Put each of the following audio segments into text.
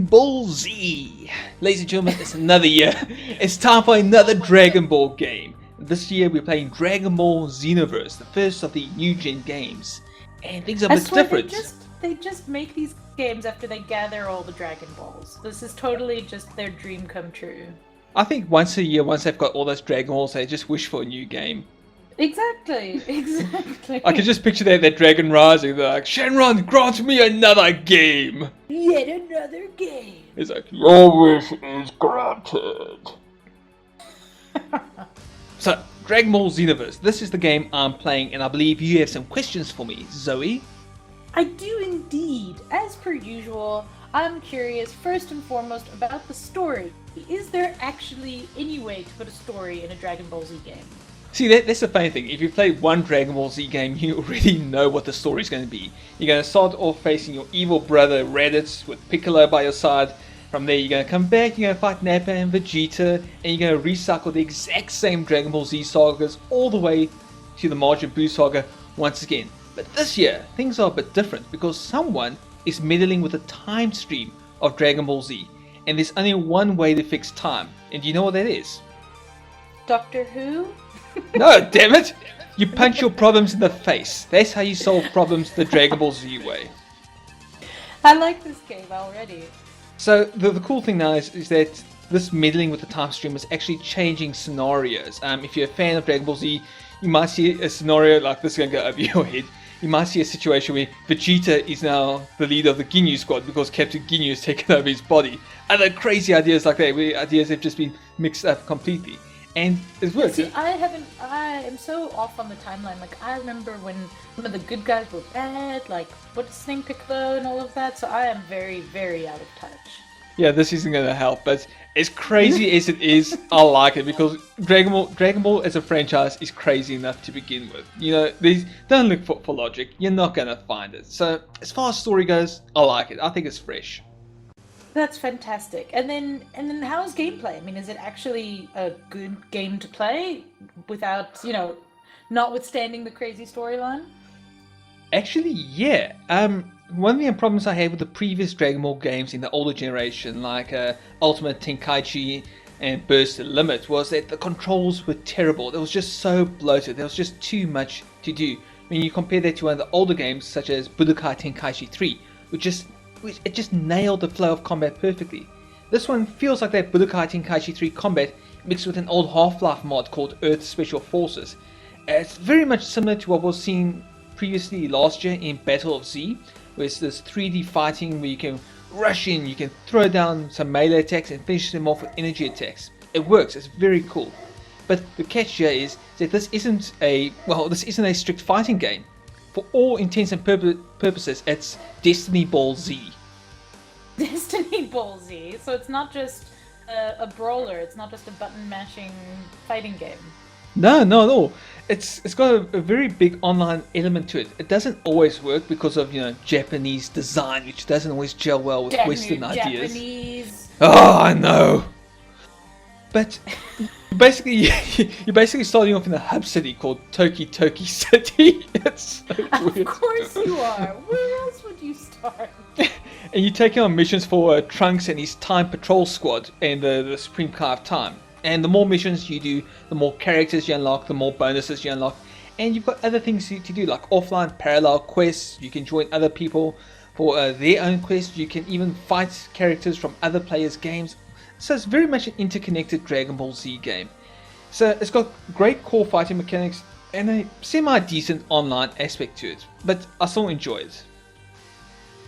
Ball Z. Ladies and gentlemen, it's another year. It's time for another Dragon Ball game. This year we're playing Dragon Ball XenoVerse, the first of the new gen games. And things are a bit different. They just make these games after they gather all the Dragon Balls. This is totally just their dream come true. I think once a year, once they've got all those Dragon Balls, they just wish for a new game. Exactly. I can just picture that Dragon rising. They're like, Shenron, grant me another game. Yet another game. It's like, your wish is granted. So, Dragon Ball XenoVerse. This is the game I'm playing, and I believe you have some questions for me, Zoe. I do indeed. As per usual, I'm curious first and foremost about the story. Is there actually any way to put a story in a Dragon Ball Z game? See, that's the funny thing. If you play one Dragon Ball Z game, you already know what the story's going to be. You're going to start off facing your evil brother Raditz with Piccolo by your side. From there, you're going to come back, you're going to fight Nappa and Vegeta, and you're going to recycle the exact same Dragon Ball Z sagas all the way to the Majin Buu saga once again. But this year, things are a bit different because someone is meddling with the time stream of Dragon Ball Z. And there's only one way to fix time. And do you know what that is? Doctor Who? No, damn it! You punch your problems in the face. That's how you solve problems the Dragon Ball Z way. I like this game already. So the cool thing now is that this meddling with the time stream is actually changing scenarios. If you're a fan of Dragon Ball Z, you might see a scenario like this going to go over your head. You might see a situation where Vegeta is now the leader of the Ginyu squad because Captain Ginyu has taken over his body. Other crazy ideas like that, where ideas have just been mixed up completely. And it works. See, I am so off on the timeline. Like, I remember when some of the good guys were bad, like, what's his name, Piccolo and all of that, so I am very, very out of touch. Yeah, this isn't going to help, but as crazy as it is, I like it because Dragon Ball as a franchise is crazy enough to begin with. You know, don't look for logic, you're not going to find it. So, as far as story goes, I like it. I think it's fresh. That's fantastic. And then how is gameplay? I mean, is it actually a good game to play without, notwithstanding the crazy storyline? Actually, yeah. One of the problems I had with the previous Dragon Ball games in the older generation, like Ultimate Tenkaichi and Burst the Limit, was that the controls were terrible. It was just so bloated. There was just too much to do. When you compare that to one of the older games, such as Budokai Tenkaichi 3, which it just nailed the flow of combat perfectly. This one feels like that Budokai Tenkaichi 3 combat mixed with an old Half-Life mod called Earth Special Forces. It's very much similar to what was seen previously last year in Battle of Z, where it's this 3D fighting where you can rush in, you can throw down some melee attacks and finish them off with energy attacks. It works, it's very cool. But the catch here is that this isn't a strict fighting game. For all intents and purposes, it's Destiny Ball Z. Destiny Ball Z? So it's not just a brawler, it's not just a button-mashing fighting game? No, not at all. It's got a very big online element to it. It doesn't always work because of, Japanese design, which doesn't always gel well with Western ideas. Japanese. Oh, I know! But you're basically starting off in a hub city called Toki City. It's so weird. Of course you are. Where else would you start? And you're taking on missions for Trunks and his Time Patrol Squad and the Supreme Kai of Time. And the more missions you do, the more characters you unlock, the more bonuses you unlock. And you've got other things to do, like offline parallel quests. You can join other people for their own quests. You can even fight characters from other players' games. So it's very much an interconnected Dragon Ball Z game. So it's got great core fighting mechanics and a semi-decent online aspect to it. But I still enjoy it.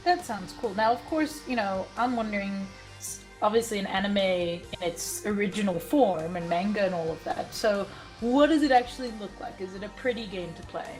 That sounds cool. Now, of course, I'm wondering, obviously an anime in its original form and manga and all of that. So what does it actually look like? Is it a pretty game to play?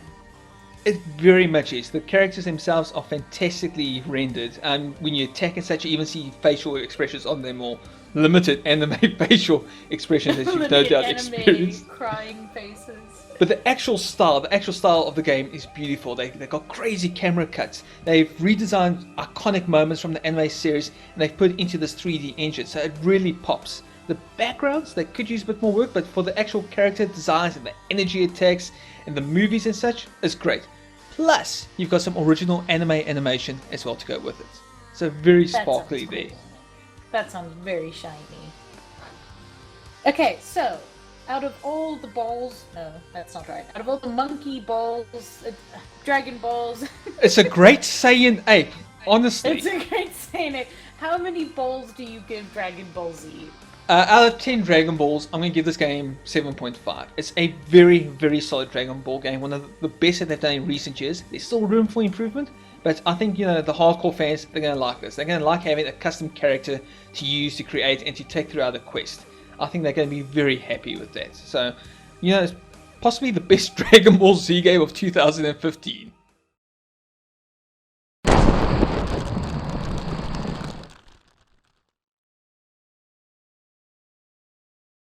It very much is. The characters themselves are fantastically rendered. When you attack and such, you even see facial expressions on them, or limited anime facial expressions as you've no doubt experienced. Crying faces. But the actual style of the game is beautiful. They've got crazy camera cuts. They've redesigned iconic moments from the anime series and they've put it into this 3D engine, so it really pops. The backgrounds, they could use a bit more work, but for the actual character designs and the energy attacks and the movies and such, it's great. Plus, you've got some original anime animation as well to go with it. So very sparkly there. That sounds very shiny. Okay, so out of all the balls, no, that's not right. Out of all the monkey balls, Dragon Balls, It's a great Saiyan ape, honestly. it's a great saying. How many balls do you give Dragon Ball Z? Out of 10 Dragon Balls, I'm going to give this game 7.5. It's a very, very solid Dragon Ball game. One of the best that they've done in recent years. There's still room for improvement, but I think, the hardcore fans, they're going to like this. They're going to like having a custom character to use, to create, and to take throughout the quest. I think they're going to be very happy with that. So, it's possibly the best Dragon Ball Z game of 2015.